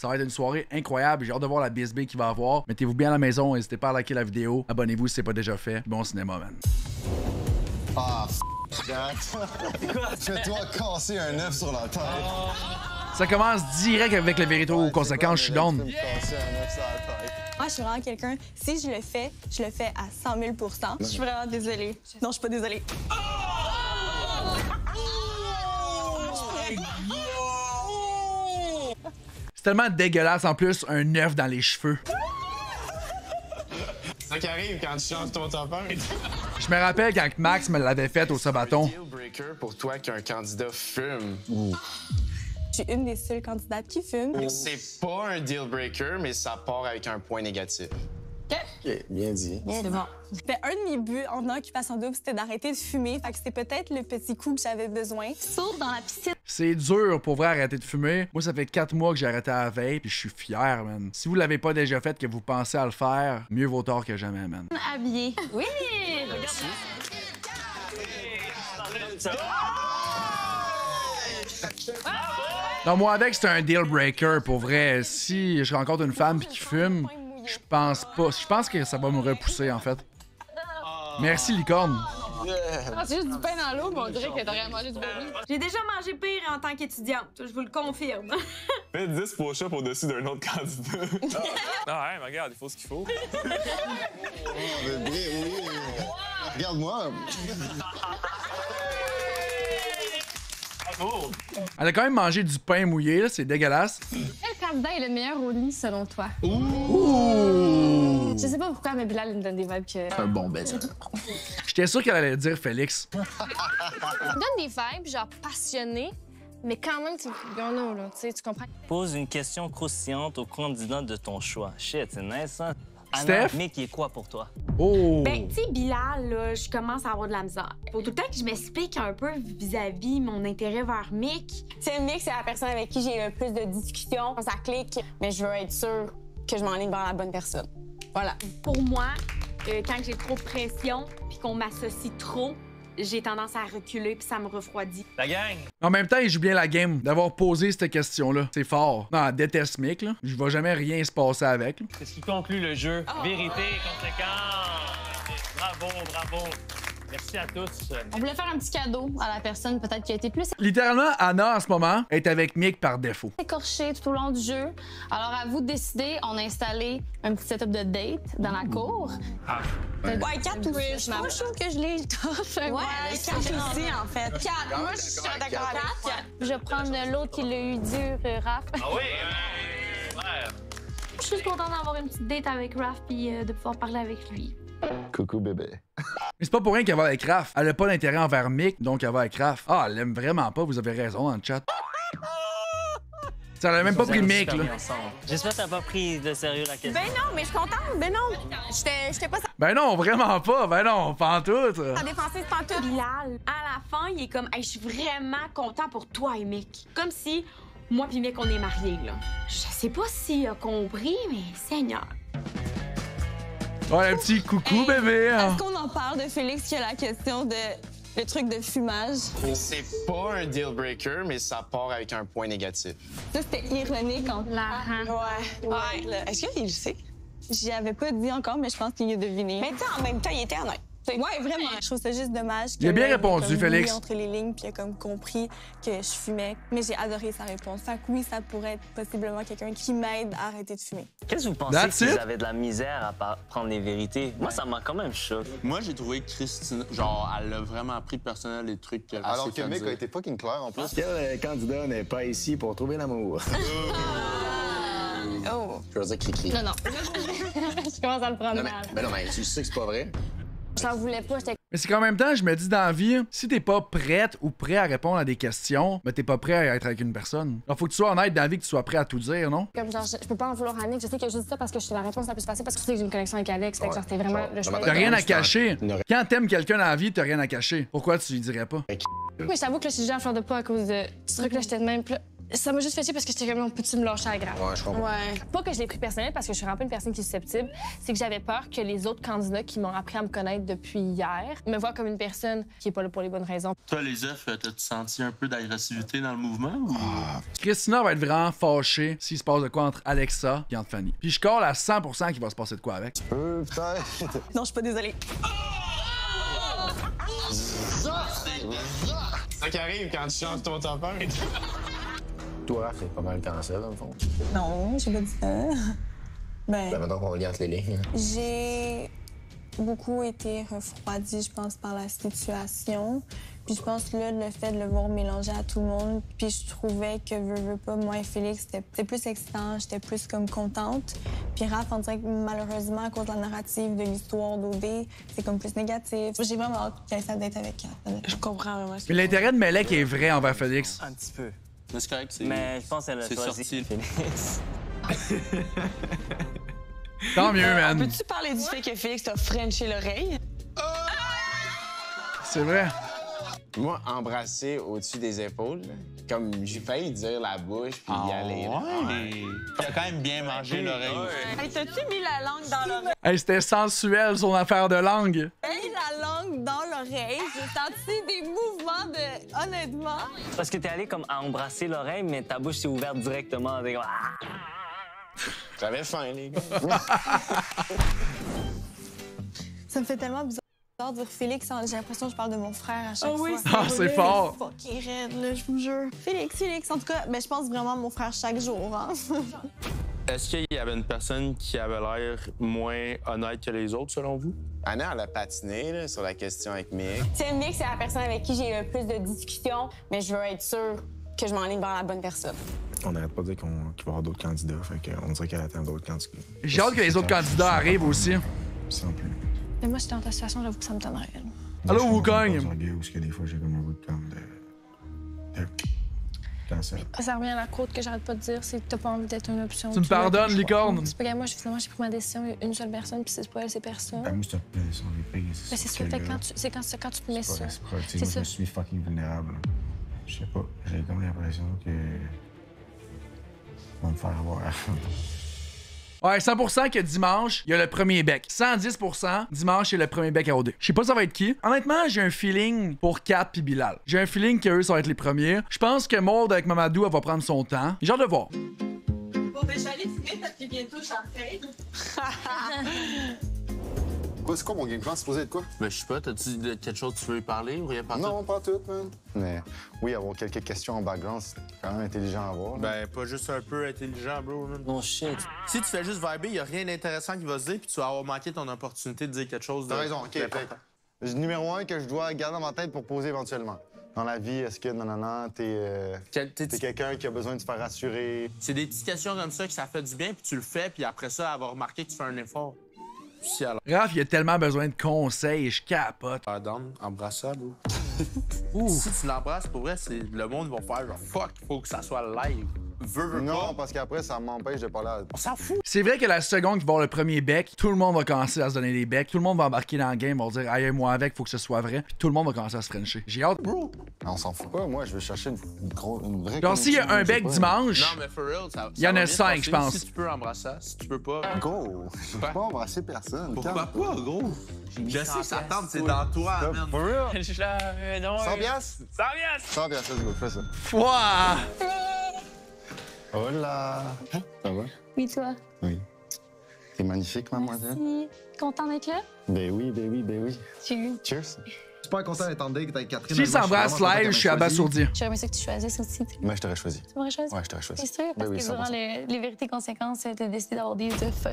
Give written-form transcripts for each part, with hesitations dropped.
Ça va être une soirée incroyable. J'ai hâte de voir la BSB qu'il va avoir. Mettez-vous bien à la maison. N'hésitez pas à liker la vidéo. Abonnez-vous si c'est pas déjà fait. Bon cinéma, man. Ah, fais-toi casser un œuf sur la tête. Ça commence direct avec la vérité aux conséquences. Je suis down. Casser un œuf sur la tête. Moi, je suis vraiment quelqu'un, si je le fais à 100 000 %. Je suis vraiment désolée. Non, je suis pas désolée. C'est tellement dégueulasse en plus, un œuf dans les cheveux. C'est ça qui arrive quand tu changes ton top 1. Je me rappelle quand Max me l'avait fait au Sabaton. Deal breaker pour toi qu'un candidat fume. Je suis une des seules candidates qui fume. C'est pas un deal breaker, mais ça part avec un point négatif. OK, bien dit. C'est bon. Fait un de mes buts en occupation double, c'était d'arrêter de fumer. Fait que c'est peut-être le petit coup que j'avais besoin. Saute dans la piscine. C'est dur pour vrai arrêter de fumer. Moi, ça fait 4 mois que j'ai arrêté à la veille, puis je suis fier, man. Si vous l'avez pas déjà fait, que vous pensez à le faire, mieux vaut tard que jamais, man. Habillée. Oui! Non, moi, avec, c'est un deal breaker, pour vrai. Si je rencontre une femme qui fume, je pense pas. Je pense que ça va me repousser, en fait. Merci, licorne. Ah, c'est juste du pain dans l'eau, mais on dirait que t'aurais mangé du vomi. J'ai déjà mangé pire en tant qu'étudiante, je vous le confirme. Fais 10 push-ups au-dessus d'un autre candidat. Non, ouais, mais regarde, il faut ce qu'il faut. Bébé, oui. Regarde-moi. Elle a quand même mangé du pain mouillé, là, c'est dégueulasse. Quel candidat est le meilleur au lit, selon toi? Ouh! Je sais pas pourquoi, mais Bilal, il me donne des vibes que... Un bon baiser. J'étais sûr qu'elle allait dire Félix. Il me donne des vibes, genre passionnés, mais quand même, tu là, tu sais, tu comprends? Pose une question croustillante au candidat de ton choix. Shit, c'est nice, hein? Steph? Anna, Mick est quoi pour toi? Oh! Ben, tu sais, Bilal, là, je commence à avoir de la misère. Faut tout le temps que je m'explique un peu vis-à-vis mon intérêt vers Mick. Tu sais, Mick, c'est la personne avec qui j'ai le plus de discussions. Ça clique, mais je veux être sûre que je m'enligne vers la bonne personne. Voilà. Pour moi, quand j'ai trop de pression puis qu'on m'associe trop, j'ai tendance à reculer puis ça me refroidit. La gang! En même temps, il joue bien la game d'avoir posé cette question-là. C'est fort. Non, elle déteste Mick, là. Je vais jamais rien se passer avec. Là. C'est ce qui conclut le jeu. Vérité, conséquence. Bravo, bravo. Merci à tous. On voulait faire un petit cadeau à la personne peut-être qui a été plus Littéralement, Anna, en ce moment, est avec Mick par défaut. écorchée tout au long du jeu. Alors, à vous de décider. On a installé un petit setup de date dans la cour. Ouais, 4 ou 6. Moi, je trouve que je l'ai tough. Ouais, 4 aussi, en fait. 4. Moi, je suis d'accord avec 4. Je vais prendre l'autre qui l'a eu dur, Raph. Ah oui? Ouais. Je suis contente d'avoir une petite date avec Raph puis de pouvoir parler avec lui. Coucou, bébé. Mais c'est pas pour rien qu'elle va avec Raph. Elle a pas d'intérêt envers Mick, donc elle va avec Raph. Ah, elle l'aime vraiment pas, vous avez raison dans le chat. Ça l'a même pas pris Mick, là. J'espère que t'as pas pris de sérieux la question. Ben non, mais je suis contente. Ben non. J'étais pas Ben non, vraiment pas. Ben non, pas en tout. sans défensive pantoute. Bilal, à la fin, il est comme hey, je suis vraiment content pour toi et Mick. Comme si moi puis Mick, on est mariés, là. Je sais pas s'il a compris, mais Seigneur. Ouais, un petit coucou, bébé. hein. Est-ce qu'on en parle de Félix qui a la question de le truc de fumage? C'est pas un deal breaker, mais ça part avec un point négatif. Ça, c'était ironique en Ouais. Est-ce qu'il le sait? J'y avais pas dit encore, mais je pense qu'il a deviné. Mais tu sais, en même temps, il était honnête. Ouais, vraiment. Je trouve ça juste dommage. Il a bien qu'il ait répondu, comme Félix. lu entre les lignes, puis il a comme compris que je fumais. Mais j'ai adoré sa réponse. Fait que oui, ça pourrait être possiblement quelqu'un qui m'aide à arrêter de fumer. Qu'est-ce que vous pensez That's que it? vous avez de la misère à prendre les vérités? Moi, ça m'a quand même choqué. Moi, j'ai trouvé que Christine, genre, elle a vraiment pris personnel les trucs qu'elle Alors que Mick a été fucking clair en plus. Quel candidat n'est pas ici pour trouver l'amour? Oh! Je veux dire cri-cri. Non, non. Je commence à le prendre mal. Non, mais tu sais que c'est pas vrai. J'en voulais pas, j'étais Mais c'est qu'en même temps, je me dis dans la vie, si t'es pas prête ou prêt à répondre à des questions, ben t'es pas prêt à être avec une personne. Alors faut que tu sois honnête dans la vie, que tu sois prêt à tout dire, non? comme genre, je peux pas en vouloir à Nick. Je sais que je dis ça parce que je suis la réponse la plus facile parce que je sais que j'ai une connexion avec Alex. Fait que genre, c'était vraiment le choix. T'as rien à cacher. Non. Quand t'aimes quelqu'un dans la vie, t'as rien à cacher. Pourquoi tu lui dirais pas? Oui, j'avoue que là, je suis déjà en fleur de pas à cause de ce truc-là. J'étais de même. Puis là, Ça m'a juste fait chier parce que j'étais comme, peux-tu me lâcher à grave? Ouais, je comprends. Ouais. Pas que je l'ai pris personnel parce que je suis vraiment pas une personne qui est susceptible. C'est que j'avais peur que les autres candidats qui m'ont appris à me connaître depuis hier me voient comme une personne qui est pas là pour les bonnes raisons. Toi, les œufs, t'as-tu senti un peu d'agressivité dans le mouvement? Ou... Christina va être vraiment fâchée s'il se passe de quoi entre Alexa et entre Fanny. Puis je colle à 100% qu'il va se passer de quoi avec. Putain! Non, je suis pas désolée. C'est ça qui arrive quand tu changes ton tempère. Toi, c'est pas mal cancel, dans le fond. Non, j'ai pas dit ça. Ben, maintenant qu'on regarde les lignes. J'ai beaucoup été refroidie, je pense, par la situation. Puis je pense que là, le fait de le voir mélanger à tout le monde, puis je trouvais que veux pas, moi et Félix, c'était plus excitant, j'étais plus comme contente. Puis Raph, on dirait que malheureusement, à cause de la narrative de l'histoire d'OD, c'est comme plus négatif. J'ai vraiment hâte qu'il ait sa date avec elle. Je comprends vraiment. Mais l'intérêt de Melek est vrai envers Félix. Un petit peu. Mais c'est correct, c'est... Mais je pense qu'elle a c'est choisi sorti. Félix. Tant mieux, man. Peux-tu parler du fait que Félix t'a frenché l'oreille? C'est vrai. Moi, embrasser au-dessus des épaules, comme j'ai failli dire la bouche puis y aller. Là. Il a quand même bien mangé l'oreille. Hey, t'as-tu mis la langue dans l'oreille? Hey, c'était sensuel son affaire de langue. Hey, la langue dans l'oreille, j'ai senti des mouvements de... Honnêtement... Parce que t'es allé comme à embrasser l'oreille, mais ta bouche s'est ouverte directement. T'es comme, ah! J'avais faim, les gars. Ça me fait tellement bizarre de dire Félix. J'ai l'impression que je parle de mon frère à chaque fois. Ah, c'est fort. Fucking raide, là, je vous jure. Félix. En tout cas, je pense vraiment à mon frère chaque jour. Hein? Est-ce qu'il y avait une personne qui avait l'air moins honnête que les autres, selon vous? Anna, elle a patiné là, sur la question avec Mick. Tu sais, Mick, c'est la personne avec qui j'ai eu le plus de discussions, mais je veux être sûre que je m'enligne vers la bonne personne. On n'arrête pas de dire qu'il va y avoir d'autres candidats, fait qu'on dirait qu'elle attend d'autres candidats. J'ai hâte que les autres candidats arrivent aussi. Sans plus. Mais moi, si t'es dans ta situation, j'avoue que ça me donnerait. Allô, Wukong? Parce que des fois, j'ai comme un bout de comme de cancel. Ça revient à la côte que j'arrête pas de dire, c'est que t'as pas envie d'être une option. Tu me pardonnes, licorne? C'est pas que moi, finalement, j'ai pris ma décision, une seule personne, puis c'est pas elle, c'est personne. Ben, moi, s'il te plaît, sur les pays, Mais c'est sûr, quand tu te mets ça. C'est ça. Je me suis fucking vulnérable. Je sais pas, j'ai comme l'impression que... on va me faire avoir. Ouais, 100% que dimanche, il y a le premier bec. 110%, dimanche, il y a le premier bec à OD. Je sais pas ça va être qui. Honnêtement, j'ai un feeling pour Kat puis Bilal. J'ai un feeling qu'eux, ça va être les premiers. Je pense que Maud avec Mamadou, elle va prendre son temps. J'ai hâte de voir. Bon, ben, j'allais fumer parce que bientôt, j'en fais. C'est quoi mon game plan? C'est supposé être quoi? Ben, je sais pas, t'as-tu quelque chose que tu veux lui parler ou rien par Non, pas tout, man. Mais oui, avoir quelques questions en background, c'est quand même intelligent à voir. Ben, pas juste un peu intelligent, bro. Non, shit. Si tu fais juste vibrer, y a rien d'intéressant qui va se dire, puis tu vas avoir manqué ton opportunité de dire quelque chose de... T'as raison, OK, peut-être. Numéro 1 que je dois garder dans ma tête pour poser éventuellement. Dans la vie, est-ce que, nanana, t'es quelqu'un qui a besoin de se faire rassurer? C'est des petites questions comme ça que ça fait du bien, puis tu le fais, puis après ça, elle va remarquer que tu fais un effort. Puis alors... Raph, il a tellement besoin de conseils, je capote. Pardon, embrassable. Si tu l'embrasses, pour vrai, le monde va faire genre fuck, faut que ça soit live. Non, parce qu'après, ça m'empêche de parler à... On s'en fout. C'est vrai que la seconde qu'il va avoir le premier bec, tout le monde va commencer à se donner des becs. Tout le monde va embarquer dans le game, va dire aïe, moi avec, faut que ce soit vrai. Puis tout le monde va commencer à se frencher. J'ai hâte, bro. On s'en fout pas, moi, je veux chercher une vraie... Genre, s'il y a un bec dimanche, Non, mais for real, ça il y en va a bien 5, se je passer. pense. Si tu peux embrasser, si tu peux pas... Go! Je peux pas embrasser personne. Pourquoi pas, gros? Je sais, ça tente, c'est Cool. dans toi, Stop, man. for real? 100 100 piastres? 100 piastres! 100 piastres, let's go, fais ça. Pouah! Hola! Ça va? Oui, toi. Oui. T'es magnifique, mademoiselle. Merci. Content d'être là? Ben oui. Cheers. Cheers. Super content d'être en date avec Catherine. S'il s'embrasse live, je suis abasourdi. J'aimerais ça que tu choisisses aussi. Moi, je t'aurais choisi. Tu m'aurais choisi? Ouais, je t'aurais choisi. C'est sûr? Parce Ben oui, que durant 100%. les vérités-conséquences, t'as décidé d'avoir des œufs.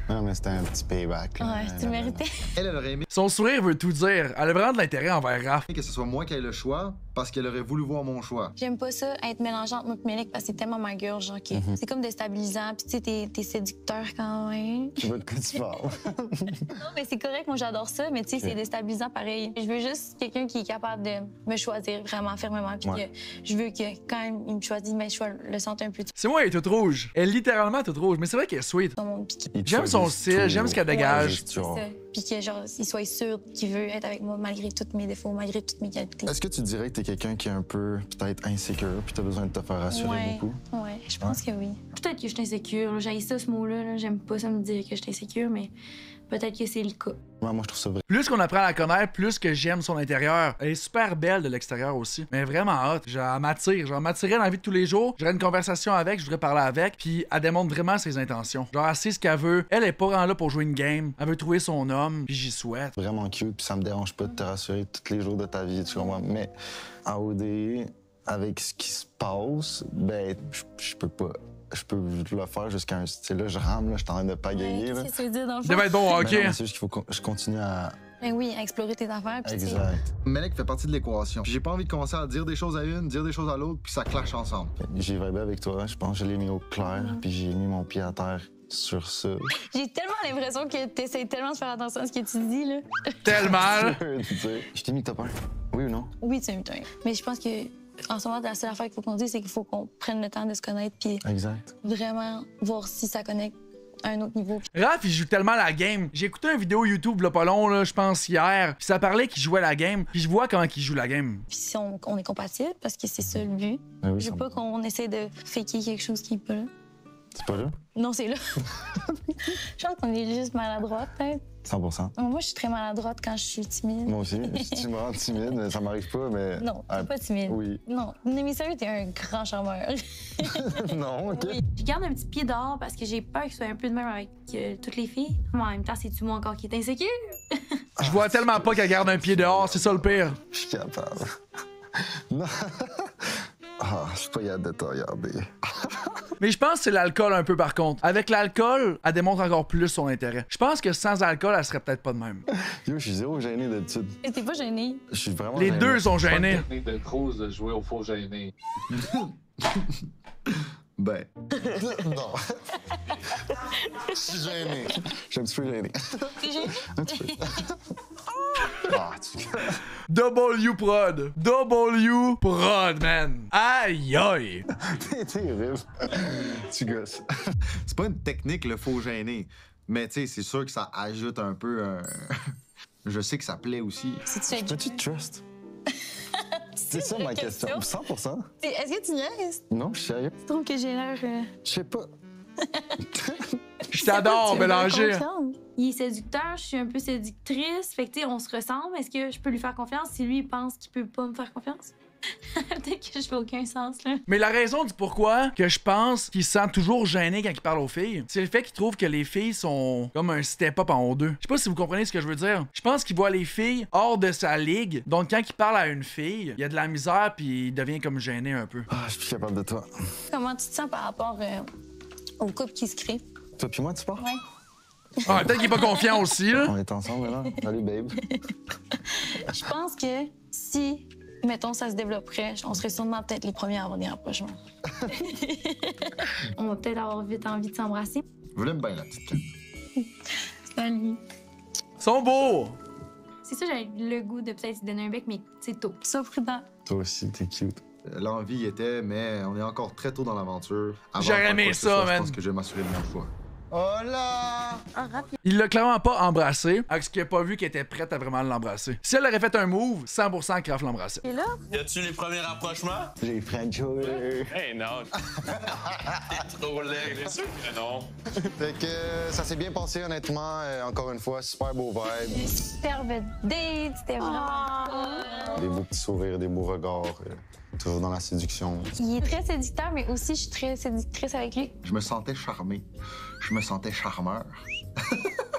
Non, mais c'était un petit payback. Là. Ouais, tu le méritais. Elle aurait aimé Son sourire veut tout dire. Elle a vraiment de l'intérêt envers Raph. que ce soit moi qui ait le choix parce qu'elle aurait voulu voir mon choix. J'aime pas ça, être mélangeante, moi et Mélec, parce que c'est tellement ma gueule, genre, que c'est comme déstabilisant. Puis, tu sais, t'es séducteur quand même. Je veux de quoi tu parles. Non, mais c'est correct, moi, j'adore ça, mais tu sais, c'est déstabilisant pareil. Je veux juste quelqu'un qui est capable de me choisir vraiment fermement. Puis que je veux que quand même, il me choisit, mais je le sente un peu. C'est moi, elle est toute rouge. Elle est littéralement toute rouge. Mais c'est vrai qu'elle est sweet. Dans mon piqué. J'aime son style, j'aime ce qu'elle dégage. C'est ça. puis que genre, il soit sûr qu'il veut être avec moi malgré tous mes défauts, malgré toutes mes qualités. Est-ce que tu dirais que t'es quelqu'un qui est un peu, peut-être, insécure, puis t'as besoin de te faire rassurer beaucoup? Ouais, je pense que oui. Peut-être que je suis insécure. J'haïs ça, ce mot-là. Là. J'aime pas ça me dire que je suis insécure, mais peut-être que c'est le cas. Ouais, moi, je trouve ça vrai. Plus qu'on apprend à la connaître, plus que j'aime son intérieur. Elle est super belle de l'extérieur aussi. Mais vraiment hot. Genre, elle m'attire. Genre, elle m'attirait dans la vie de tous les jours. J'aurais une conversation avec, je voudrais parler avec. Puis elle démontre vraiment ses intentions. Genre, elle sait ce qu'elle veut. Elle est pas vraiment là pour jouer une game. Elle veut trouver son homme. Puis j'y souhaite. Vraiment cute, puis ça me dérange pas de te rassurer tous les jours de ta vie, tu comprends? Mais en OD, avec ce qui se passe, ben, je peux pas. Je peux le faire jusqu'à un style. Là, je rame, là, je suis en train de pagayer. Ouais, c'est dire dans le fond. Ça va être bon, ok. Ben non, c'est juste qu'il faut que je continue à. Ben oui, à explorer tes affaires. Puis Exact. Melek fait partie de l'équation. J'ai pas envie de commencer à dire des choses à une, dire des choses à l'autre, puis ça clash ensemble. J'ai vibé avec toi, je pense que je l'ai mis au clair, puis j'ai mis mon pied à terre sur ça. J'ai tellement l'impression que t'essayes tellement de faire attention à ce que tu dis, là. Tellement! Je t'ai mis top 1. Oui ou non? Oui, tu as mis toi. Mais je pense que en ce moment, la seule affaire qu'il faut qu'on dise, c'est qu'il faut qu'on prenne le temps de se connaître puis vraiment voir si ça connecte à un autre niveau. Raph, il joue tellement la game. J'ai écouté une vidéo YouTube, là, pas long, là, je pense hier, puis ça parlait qu'il jouait la game, puis je vois comment il joue la game. Puis si on est compatible, parce que c'est ça le but. Ben oui, je veux pas qu'on essaie de faker quelque chose qui est pas là. C'est pas là? Non, c'est là. Je pense qu'on est juste maladroite, peut-être. 100%. Moi, je suis très maladroite quand je suis timide. Moi aussi. Tu me rends timide, mais ça m'arrive pas, mais. Non, t'es pas timide. Oui. Non, mais sérieux, t'es un grand charmeur. Non, OK. Oui. Je garde un petit pied dehors parce que j'ai peur qu'il soit un peu de même avec toutes les filles. Mais en même temps, c'est-tu moi encore qui est insécure? Je vois tellement pas qu'elle garde un pied dehors, c'est ça le pire. Je suis capable. Non. Ah, je suis pas capable de te regarder. Mais je pense que c'est l'alcool un peu par contre. Avec l'alcool, elle démontre encore plus son intérêt. Je pense que sans alcool, elle serait peut-être pas de même. Yo, je suis zéro gêné d'habitude. T'es pas gêné? Je suis vraiment Les gêné. deux sont gênés. C'est pas une technique de Cruz de jouer au faux gêné. Ben. Non. Je suis gêné. Je suis un petit peu gêné. T'es gêné? Un petit peu. Ah, tu... W prod. W prod, man. Aïe aïe. T'es terrible. Tu gosses. C'est pas une technique, le faux gêné. Mais tu sais, c'est sûr que ça ajoute un peu un... Je sais que ça plaît aussi. Peux-tu trust? C'est ça ma question. 100%. Est-ce que tu niaises? Non, je suis sérieux. Tu trouves que j'ai l'air... Je sais pas. Je t'adore, Bélanger. Il est séducteur, je suis un peu séductrice. Fait que, tu sais, on se ressemble. Est-ce que je peux lui faire confiance si lui, il pense qu'il peut pas me faire confiance? Peut-être que je fais aucun sens, là. Mais la raison du pourquoi que je pense qu'il se sent toujours gêné quand il parle aux filles, c'est le fait qu'il trouve que les filles sont comme un step-up en O2. Je sais pas si vous comprenez ce que je veux dire. Je pense qu'il voit les filles hors de sa ligue. Donc quand il parle à une fille, il y a de la misère puis il devient comme gêné un peu. Ah, je suis plus capable de toi. Comment tu te sens par rapport au couple qui se crée? Toi puis moi, tu parles? Ouais. Ah, peut-être qu'il est pas confiant aussi, là. On est ensemble, là. Salut, babe. Je pense que si, mettons, ça se développerait, on serait sûrement peut-être les premiers à avoir des rapprochements. On va peut-être avoir vite envie de s'embrasser. Vous l'aimez bien, la petite Kat. Salut. Ils sont beaux. C'est ça, j'avais le goût de peut-être lui donner un bec, mais c'est tôt. Ça, prudent. Toi aussi, t'es cute. L'envie y était, mais on est encore très tôt dans l'aventure. Avant J'aurais de faire aimé quoi que ce ça, soit, man. Je pense que je vais m'assurer de mon choix. Oh là! Il l'a clairement pas embrassé, avec ce qu'il a pas vu qu'elle était prête à vraiment l'embrasser. Si elle aurait fait un move, 100% Kraft l'embrassait. Et là? Y a-tu les premiers rapprochements? J'ai French. Hey, non. T'es trop laid. Bien sûr que non. Fait que ça s'est bien passé, honnêtement. Encore une fois, super beau vibe. Superbe date, c'était vraiment... Des beaux petits sourires, des beaux regards. Toujours dans la séduction. Il est très séducteur, mais aussi je suis très séductrice avec lui. Je me sentais charmé. Je me sentais charmeur.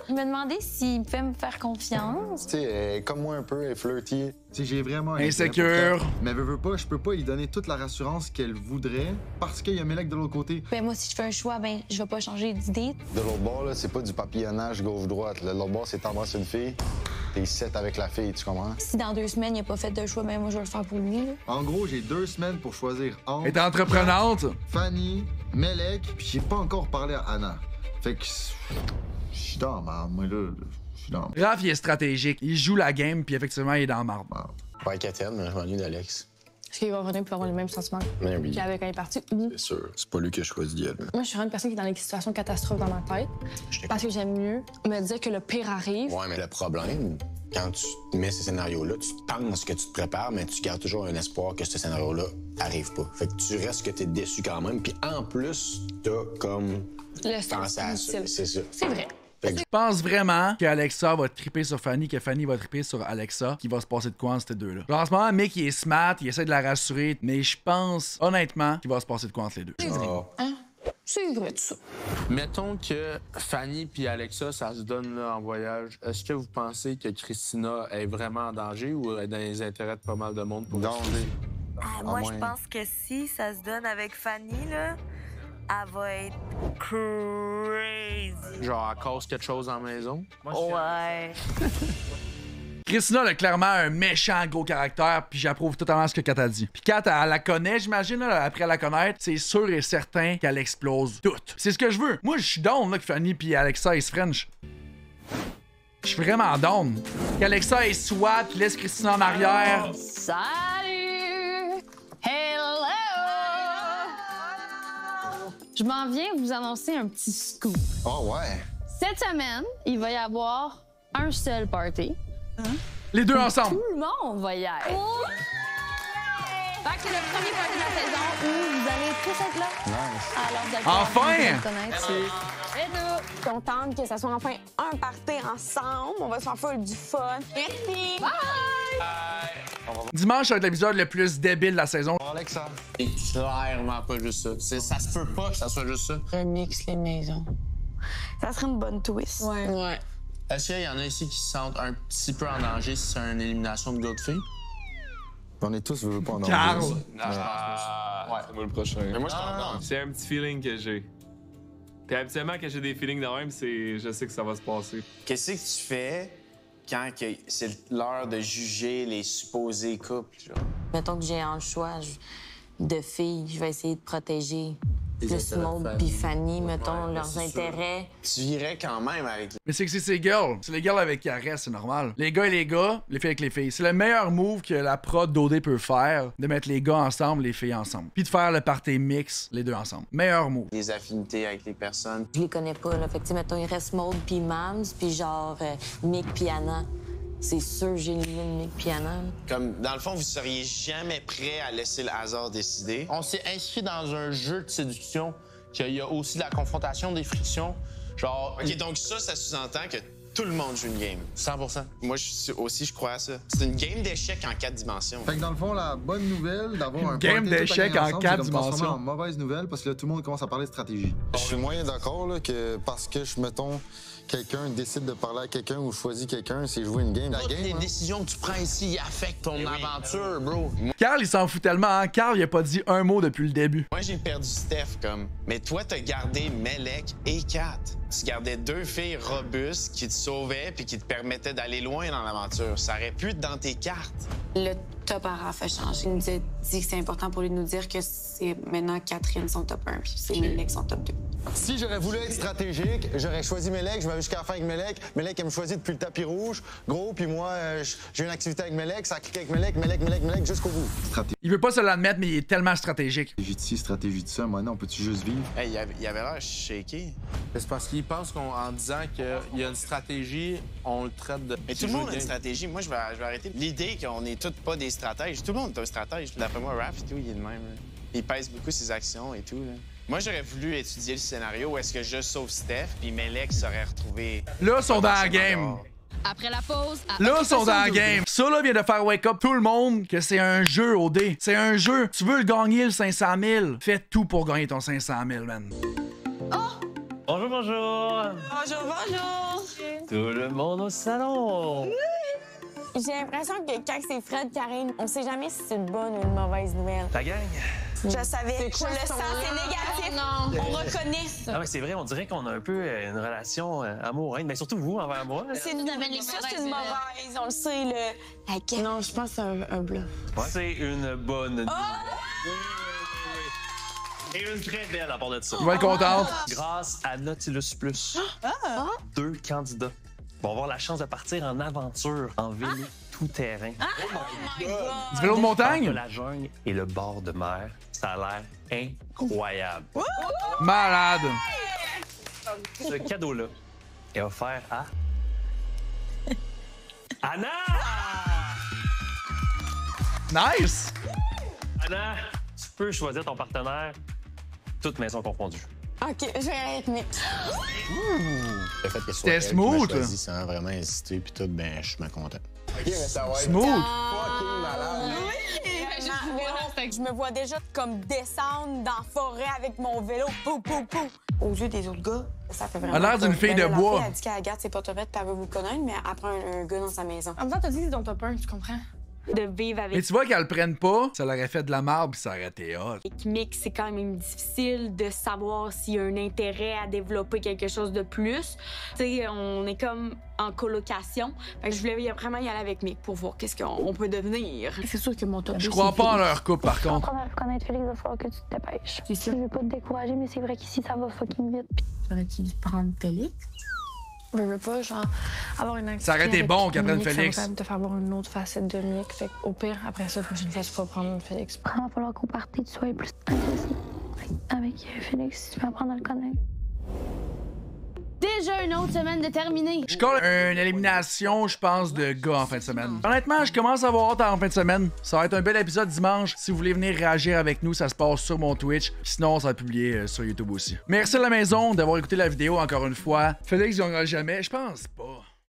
Je me demandais s'il pouvait me faire confiance. Tu sais, comme moi un peu, elle est flirty. Tu sais, j'ai vraiment... Insécure. Mais veux pas, je peux pas lui donner toute la rassurance qu'elle voudrait parce qu'il y a Melek de l'autre côté. Ben moi, si je fais un choix, ben je vais pas changer d'idée. De l'autre bord, là, c'est pas du papillonnage gauche-droite. De l'autre bord, c'est t'embrasses une fille, t'es 7 avec la fille, tu comprends? Si dans 2 semaines, il a pas fait de choix, ben moi, je vais le faire pour lui. Là. En gros, j'ai 2 semaines pour choisir entre... Elle est entreprenante. Fanny, Melek, puis j'ai pas encore parlé à Anna. Fait que... Je suis dans la merde, moi, là. Je suis dans la merde. Raph, il est stratégique. Il joue la game, puis effectivement, il est dans la marde. Pas Étienne, mais je m'ennuie d'Alex. Est-ce qu'il va revenir pour avoir les mêmes sentiments Mais oui. qu'il avait quand il est parti? Ou... C'est sûr. C'est pas lui qui a choisi d'y aller. Moi, je suis vraiment une personne qui est dans les situations catastrophes dans ma tête. Parce que j'aime mieux me dire que le pire arrive. Ouais, mais le problème, quand tu mets ces scénarios-là, tu penses que tu te prépares, mais tu gardes toujours un espoir que ce scénario-là arrive pas. Fait que tu restes que t'es déçu quand même. Puis en plus, t'as comme pensé à ça. C'est ça. C'est vrai. Je pense vraiment qu'Alexa va triper sur Fanny, que Fanny va triper sur Alexa, qu'il va se passer de quoi entre ces deux-là. Genre, en ce moment, Mick, il est smart, il essaie de la rassurer, mais je pense, honnêtement, qu'il va se passer de quoi entre les deux. C'est vrai. Hein? C'est vrai, tout ça. Mettons que Fanny puis Alexa, ça se donne là, en voyage. Est-ce que vous pensez que Christina est vraiment en danger ou est dans les intérêts de pas mal de monde pour danger? Moi, je pense que si ça se donne avec Fanny, là, elle va être crazy. Genre, elle cause quelque chose en maison? Ouais. Christina a clairement un méchant gros caractère, puis j'approuve totalement ce que Kat a dit. Puis Kat, elle la connaît, j'imagine, là, après la connaître, c'est sûr et certain qu'elle explose toute. C'est ce que je veux. Moi, je suis down là, que Fanny puis Alexa ils se French. Je suis vraiment down. Qu'Alexa est swat, qui laisse Christina en arrière. Salut! Hello! Je m'en viens vous annoncer un petit scoop. Oh ouais! Cette semaine, il va y avoir un seul party. Les deux ensemble. Tout le monde va y être. Oh! Fait que c'est le premier party de la saison où vous allez tous être là. Nice. Alors, vous allez enfin! vous connaître. Et tout. Contente que ça soit enfin un party ensemble. On va se faire full du fun. Merci! Bye! Dimanche, ça va être l'épisode le plus débile de la saison. Alexa. C'est clairement pas juste ça. Ça se peut pas que ça soit juste ça. Remix les maisons. Ça serait une bonne twist. Ouais. Est-ce qu'il y en a ici qui se sentent un petit peu en danger si c'est une élimination de d'autres filles? On est tous pas en danger. Carl! C'est moi le prochain. Mais moi, je suis en danger. C'est un petit feeling que j'ai. Puis habituellement, quand j'ai des feelings de même, je sais que ça va se passer. Qu'est-ce que tu fais quand c'est l'heure de juger les supposés couples? Genre? Mettons que j'ai un choix de filles, je vais essayer de protéger plus Maud puis Fanny, mettons, leurs intérêts. Tu irais quand même avec... Mais c'est que c'est ces girls. C'est les girls avec qui elle reste, c'est normal. Les gars et les gars, les filles avec les filles. C'est le meilleur move que la prod d'OD peut faire, de mettre les gars ensemble, les filles ensemble. Puis de faire le party mix, les deux ensemble. Meilleur move. Les affinités avec les personnes. Je les connais pas, là. Fait que, tu sais, mettons, il reste Maud puis Mams, puis genre Mick puis Anna. C'est sûr, j'élimine Mick puis Anna. Comme, dans le fond, vous seriez jamais prêt à laisser le hasard décider. On s'est inscrit dans un jeu de séduction, qu'il y a aussi de la confrontation, des frictions. Genre. OK, donc ça sous-entend que tout le monde joue une game. 100%. Moi je crois à ça. C'est une game d'échecs en 4 dimensions. Fait que dans le fond, la bonne nouvelle d'avoir un game party d'échecs en 4 dimensions. En mauvaise nouvelle parce que là, tout le monde commence à parler de stratégie. Je suis moyen d'accord là, que parce que mettons, quelqu'un décide de parler à quelqu'un ou choisit quelqu'un, c'est jouer une game. Toutes les décisions que tu prends ici affectent ton aventure, bro. Carl, il s'en fout tellement, hein? Carl, il a pas dit un mot depuis le début. Moi, j'ai perdu Steph, comme. Mais toi, t'as gardé Melek et Kat. Tu gardais deux filles robustes qui te sauvaient puis qui te permettaient d'aller loin dans l'aventure. Ça aurait pu être dans tes cartes. Le top à Raph a changé. Il nous a dit que c'est important pour lui de nous dire que c'est maintenant Catherine son top 1 puis c'est Melek son top 2. Si j'aurais voulu être stratégique, j'aurais choisi Melek, je m'avais jusqu'à la fin avec Melek. Melek, elle me choisit depuis le tapis rouge, gros, puis moi, j'ai une activité avec Melek, ça clique avec Melek, jusqu'au bout. Il veut pas se l'admettre, mais il est tellement stratégique. Stratégie de ci, stratégie de ça, maintenant, on peut-tu juste vivre? Hey, il avait l'air shaké. C'est parce qu'il pense qu'en disant qu'il y a une stratégie, on le traite de... Mais tout le monde a une stratégie. Moi, je vais arrêter. L'idée qu'on n'est tous pas des stratèges. Tout le monde est un stratège. D'après moi, Raph et tout, il est de même. Là. Il pèse beaucoup ses actions et tout. Là. Moi, j'aurais voulu étudier le scénario où est-ce que je sauve Steph, puis Melek serait retrouvé... Là, ils sont dans la game. Après la pause... Là, ils sont dans la game. Ça, là, vient de faire wake up tout le monde que c'est un jeu, OD. C'est un jeu. Tu veux le gagner, le 500 000. Fais tout pour gagner ton 500 000, man. Bonjour, bonjour! Bonjour! Tout le monde au salon! J'ai l'impression que quand c'est Fred qui arrive, on sait jamais si c'est une bonne ou une mauvaise nouvelle. Ta gang? Je savais. Je le sens, c'est négatif. Non, on reconnaît ça. Ah, mais c'est vrai, on dirait qu'on a un peu une relation amoureuse, mais surtout vous envers moi. C'est une mauvaise, on le sait, le... Non, je pense que c'est un bluff. Ouais. C'est une bonne... Et une très belle à part de ça. Je vais être contente. Grâce à Nautilus Plus, 2 candidats vont avoir la chance de partir en aventure en vélo souterrain. Du vélo de montagne? Entre la jungle et le bord de mer. Ça a l'air incroyable. Malade! Ce cadeau-là est offert à... Anna! Nice! Anna, tu peux choisir ton partenaire, toutes maisons confondues. OK, je vais aller avec Nick. Le fait que C'était smooth. choisi sans vraiment hésiter, puis tout, ben, je suis content. OK, mais ça va être Smooth. fucking malade. Je me vois déjà comme descendre dans la forêt avec mon vélo. Pou, pou, pou. Aux yeux des autres gars, ça fait vraiment... Elle a l'air d'une fille de bois. Elle a dit qu'elle garde ses poterettes puis elle veut vous connaître, mais elle prend un gars dans sa maison. En même temps, t'as dit que c'est ton top 1, tu comprends? De vivre avec Mais tu vois qu'elle le prenne pas, ça l'aurait fait de la marbre puis ça aurait été hot. Mick, c'est quand même difficile de savoir s'il y a un intérêt à développer quelque chose de plus. Tu sais, on est comme en colocation. Fait que je voulais vraiment y aller avec Mick pour voir qu'est-ce qu'on peut devenir. C'est sûr que mon top 2, Je crois pas en leur couple, par contre. Pour connaître Félix, il va falloir que tu te dépêches. C'est sûr. Je veux pas te décourager, mais c'est vrai qu'ici, ça va fucking vite. Aurais-tu dû prendre Félix? Je veux pas, genre, avoir une Ça aurait été bon qu'elle prenne Félix. Ça va quand même te faire voir une autre facette de Mick. Fait au pire, après ça, la prochaine fois, tu vas prendre Félix. Il va falloir qu'au party, tu sois plus intéressé avec Félix, tu vas apprendre à le connaître. Déjà une autre semaine de terminée. Je colle une élimination, je pense, de gars en fin de semaine. Honnêtement, je commence à avoir hâte en fin de semaine. Ça va être un bel épisode dimanche. Si vous voulez venir réagir avec nous, ça se passe sur mon Twitch. Sinon, ça va être publié sur YouTube aussi. Merci à la maison d'avoir écouté la vidéo encore une fois. Félix gagnera jamais, je pense pas.